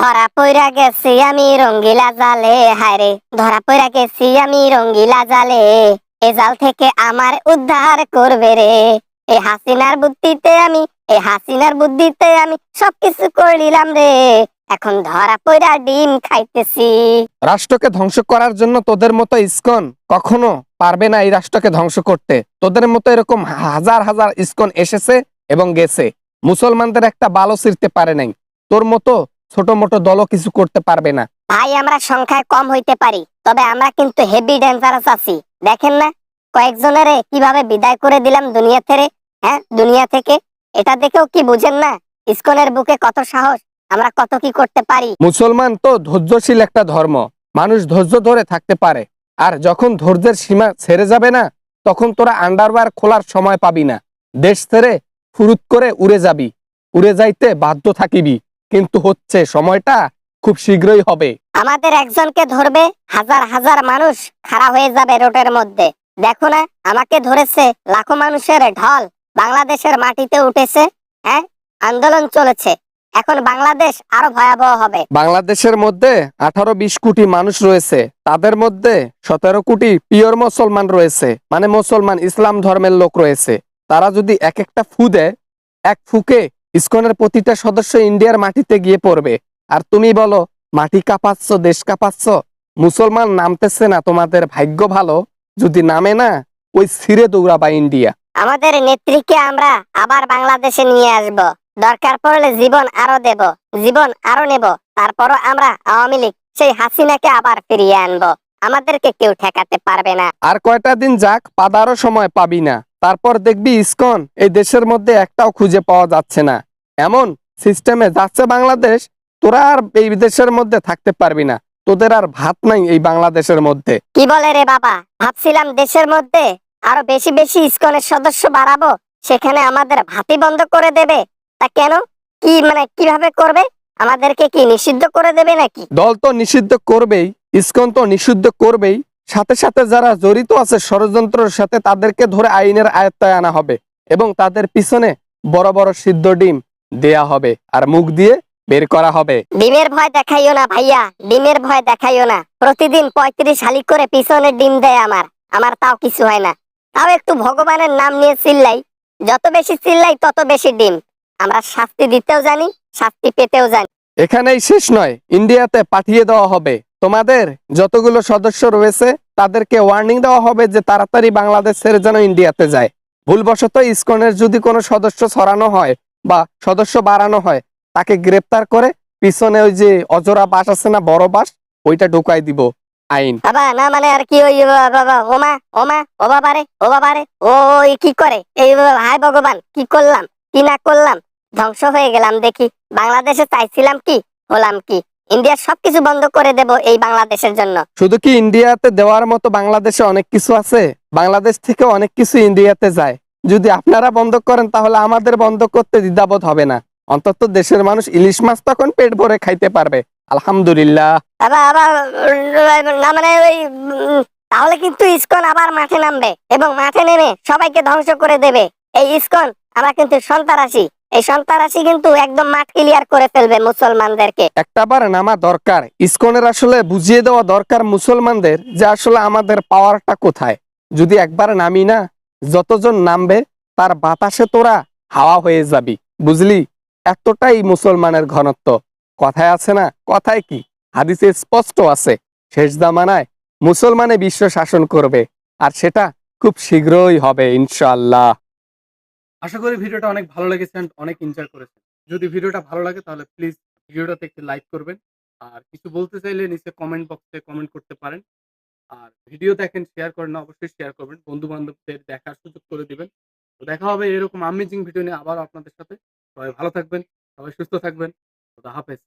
ধরা পইরা গেছি আমি রঙ্গিলা জালে, হায়রে ধরা পইরা গেছি আমি রঙ্গিলা জালে। এ জাল থেকে আমার উদ্ধার করবে রে। এই হাসিনার বুদ্ধিতে আমি এই হাসিনার বুদ্ধিতে আমি সবকিছু করলিলাম রে। এখন ধরা পইরা ডিম খাইতেছি। রাষ্ট্রকে ধ্বংস করার জন্য তোদের মতো ইসকন কখনো পারবে না এই রাষ্ট্রকে ধ্বংস করতে। তোদের মতো এরকম হাজার হাজার ইসকন এসেছে এবং গেছে, মুসলমানদের একটা বালো ছিঁড়তে পারে নাই। তোর মতো ছোট মোটো দলও কিছু করতে পারবে না। ভাই আমরা সংখ্যায় কম হইতে পারি, তবে আমরা কিন্তু হেভি ডেঞ্জারাস আছি। দেখেন না কয়েকজনের কিভাবে বিদায় করে দিলাম দুনিয়া থেকে। হ্যাঁ, দুনিয়া থেকে। এটা দেখেও কি বুঝেন না ইসকনের বুকে কত সাহস, আমরা কত কি করতে পারি। মুসলমান তো ধৈর্যশীল একটা ধর্ম, মানুষ ধৈর্য ধরে থাকতে পারে। আর যখন ধৈর্যের সীমা ছেড়ে যাবে না, তখন তোরা আন্ডারওয়্যার খোলার সময় পাবি না। দেশ ছেড়ে ফুরুত করে উড়ে যাবি, উড়ে যাইতে বাধ্য থাকিবি। কিন্তু হচ্ছে সময়টা খুব শীঘ্রই হবে। আমাদের একজনকে ধরবে, হাজার হাজার মানুষ খাড়া হয়ে যাবে রোডের মধ্যে। দেখো না আমাকে ধরেছে, লাখো মানুষের ঢল বাংলাদেশের মাটিতে উঠেছে। হ্যাঁ, আন্দোলন চলেছে। এখন বাংলাদেশ আরো ভয়াবহ হবে। বাংলাদেশের মধ্যে 18-20 কোটি মানুষ রয়েছে, তাদের মধ্যে 17 কোটি পিওর মুসলমান রয়েছে, মানে মুসলমান ইসলাম ধর্মের লোক রয়েছে। তারা যদি এক একটা ফু দেয়, এক ফুকে ইসকনের প্রতিটা সদস্য ইন্ডিয়ার মাটিতে গিয়ে পড়বে। আর তুমি বলো মাটি কাঁপাচ্ছ, দেশ কাঁপাচ্ছ। মুসলমান নামতেছে না, তোমাদের ভাগ্য ভালো। যদি নামে না, ওই ছিঁড়ে দৌড়াবা ইন্ডিয়া। আমাদের নেত্রীকে আমরা আবার বাংলাদেশে নিয়ে আসব। দরকার পড়লে জীবন আরো দেব, জীবন আরো নেব। তারপরও আমরা আওয়ামী লীগ সেই হাসিনাকে আবার ফিরিয়ে আনবো। আমাদেরকে কেউ ঠেকাতে পারবে না। আর কয়টা দিন যাক, পাদারও সময় পাবি না। তারপর দেখবি ইসকন এই দেশের মধ্যে একটাও খুঁজে পাওয়া যাচ্ছে না। এমন সিস্টেমে যাচ্ছে বাংলাদেশ, তোরা আর এই দেশের মধ্যে থাকতে পারবি না। তোদের আর ভাত নাই এই বাংলাদেশের মধ্যে। কি বলে রে বাবা, ভাবছিলাম দেশের মধ্যে আরো বেশি বেশি ইসকনের সদস্য বাড়াবো, সেখানে আমাদের ভাতি বন্ধ করে দেবে। তা কেন, কি মানে কিভাবে করবে? আমাদেরকে কি নিষিদ্ধ করে দেবে নাকি? দল তো নিষিদ্ধ করবেই, ইসকন তো নিষিদ্ধ করবেই, সাথে সাথে যারা জড়িত আছে ষড়যন্ত্রের সাথে তাদেরকে ধরে আইনের আয়ত্তায় আনা হবে এবং তাদের পিছনে বড় বড় সিদ্ধ ডিম দেয়া হবে আর মুখ দিয়ে বের করা হবে। ডিমের ভয় দেখাইও না ভাইয়া, ডিমের ভয় দেখাইও না। প্রতিদিন 35 শালিক করে পিছনে ডিম দেয় আমার, আমার তাও কিছু হয় না। তাও একটু ভগবানের নাম নিয়ে চিল্লাই, যত বেশি চিল্লাই তত বেশি ডিম। আমরা শাস্তি দিতেও জানি, শাস্তি পেতেও জানি। এখানেই শেষ নয়, ইন্ডিয়াতে পাঠিয়ে দেওয়া হবে। তোমাদের যতগুলো সদস্য রয়েছে তাদেরকে ওয়ার্নিং দেওয়া হবে যে তাড়াতাড়ি বাংলাদেশ ছেড়ে যেন ইন্ডিয়াতে যায়। ভুলবশত ইসকনের যদি কোনো সদস্য ছড়ানো হয় বা সদস্য বাড়ানো হয়, তাকে গ্রেপ্তার করে পিছনে ওই যে অজরা বাস আছে না, বড় বাস, ওইটা ঢুকাই দিব আইন। বাবা না মানে আর কি, ওই বাবা ওমা ওমা ও বাবারে ও বাবারে ও কি করে এই হায় ভগবান, কি করলাম কি না করলাম, ধ্বংস হয়ে গেলাম। দেখি বাংলাদেশে চাইছিলাম কি, হলাম কি। ইন্ডিয়ার সবকিছু বন্ধ করে দেব এই বাংলাদেশের জন্য। শুধু কি ইন্ডিয়াতে দেওয়ার মতো বাংলাদেশে অনেক কিছু আছে, বাংলাদেশ থেকে অনেক কিছু ইন্ডিয়াতে যায়। যদি আপনারা বন্ধ করেন তাহলে আমাদের বন্ধ করতে দ্বিধাবোধ হবে না। অন্তত দেশের মানুষ ইলিশ মাছ তখন পেট ভরে খাইতে পারবে, আলহামদুলিল্লাহ। বাবা আবার না মানে ওই তাহলে কিন্তু ইসকন আবার মাঠে নামবে এবং মাঠে নেমে সবাইকে ধ্বংস করে দেবে। এই ইসকন আমরা কিন্তু সন্ত্রাসী, এই সন্ত্রাসী কিন্তু একদম মাঠ ক্লিয়ার করে ফেলবে মুসলমানদেরকে। একটাবার নামা দরকার, ইসকনের আসলে বুঝিয়ে দেওয়া দরকার মুসলমানদের যে আসলে আমাদের পাওয়ারটা কোথায়। যদি একবার নামি না, যতজন নামবে তার বাতাসে তোরা হাওয়া হয়ে যাবি, বুঝলি? এতটাই মুসলমানের ঘনত্ব। কথায় আছে না, কথায় কি, হাদিসে স্পষ্ট আছে, শেষ জামানায় মুসলমানে বিশ্ব শাসন করবে, আর সেটা খুব শীঘ্রই হবে ইনশাআল্লাহ। আশা করি ভিডিওটা অনেক ভালো লেগেছে and অনেক এনজয় করেছেন। যদি ভিডিওটা ভালো লাগে তাহলে প্লিজ ভিডিওটাতে একটি লাইক করবেন। আর কিছু বলতে চাইলে নিচে কমেন্ট বক্সে কমেন্ট করতে পারেন। আর ভিডিও দেখেন, শেয়ার করেন না, অবশ্যই শেয়ার করবেন, বন্ধু বান্ধবদের দেখার সুযোগ করে দিবেন। তো দেখা হবে এরকম আমেজিং ভিডিও নিয়ে আবারও আপনাদের সাথে। সবাই ভালো থাকবেন, সবাই সুস্থ থাকবেন। খোদা হাফেজ।